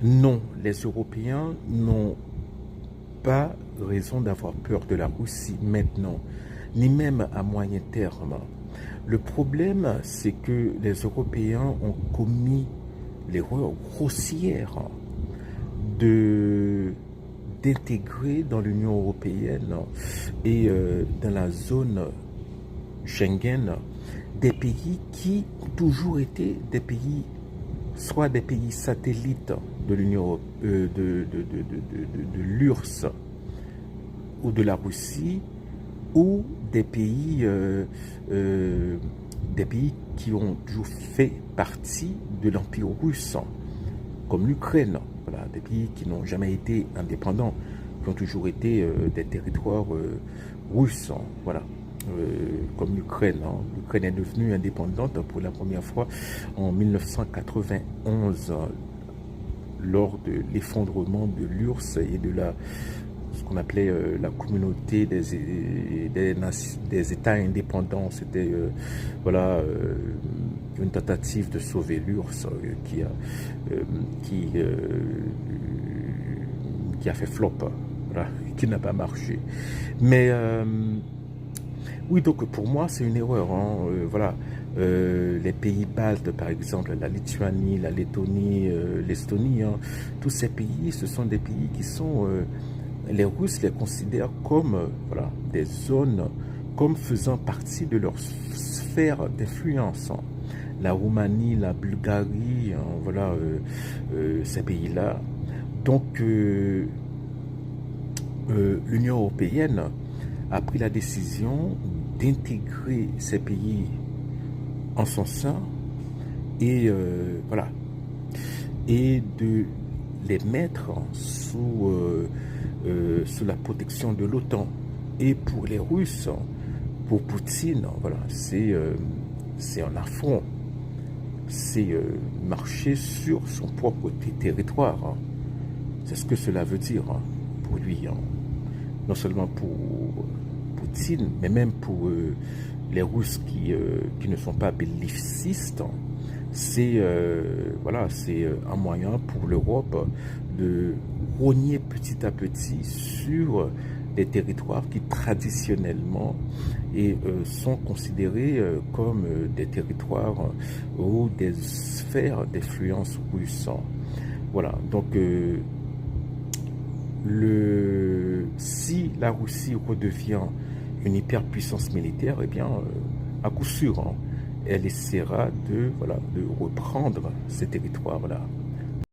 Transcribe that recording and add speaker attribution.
Speaker 1: Non, les Européens n'ont pas raison d'avoir peur de la Russie maintenant, ni même à moyen terme. Le problème, c'est que les Européens ont commis l'erreur grossière de d'intégrer dans l'Union européenne et dans la zone Schengen des pays qui ont toujours été des pays, soit des pays satellites de l'Union de l'URSS ou de la Russie, ou des pays qui ont toujours fait partie de l'Empire russe, comme l'Ukraine. Voilà, des pays qui n'ont jamais été indépendants, qui ont toujours été des territoires russes. Voilà. Comme l'Ukraine. L'Ukraine est devenue indépendante pour la première fois en 1991 lors de l'effondrement de l'URSS et de ce qu'on appelait la communauté des États indépendants. C'était voilà, une tentative de sauver l'URSS qui a fait flop, voilà, qui n'a pas marché. Mais oui, donc pour moi, c'est une erreur. Voilà, les pays baltes, par exemple, la Lituanie, la Lettonie, l'Estonie, tous ces pays, ce sont des pays qui sont... les Russes les considèrent comme voilà, des zones, comme faisant partie de leur sphère d'influence. La Roumanie, la Bulgarie, voilà, ces pays-là. Donc, l'Union européenne a pris la décision d'intégrer ces pays en son sein et voilà, et de les mettre sous la protection de l'OTAN. Et pour les Russes, pour Poutine, voilà, c'est un affront, c'est marcher sur son propre territoire. C'est ce que cela veut dire pour lui, non seulement pour Poutine, mais même pour les Russes qui ne sont pas bellicistes. C'est voilà, c'est un moyen pour l'Europe de rogner petit à petit sur des territoires qui traditionnellement sont considérés comme des territoires ou des sphères d'influence russe. Voilà, donc si la Russie redevient une hyperpuissance militaire, eh bien, à coup sûr, elle essaiera de reprendre ces territoires-là.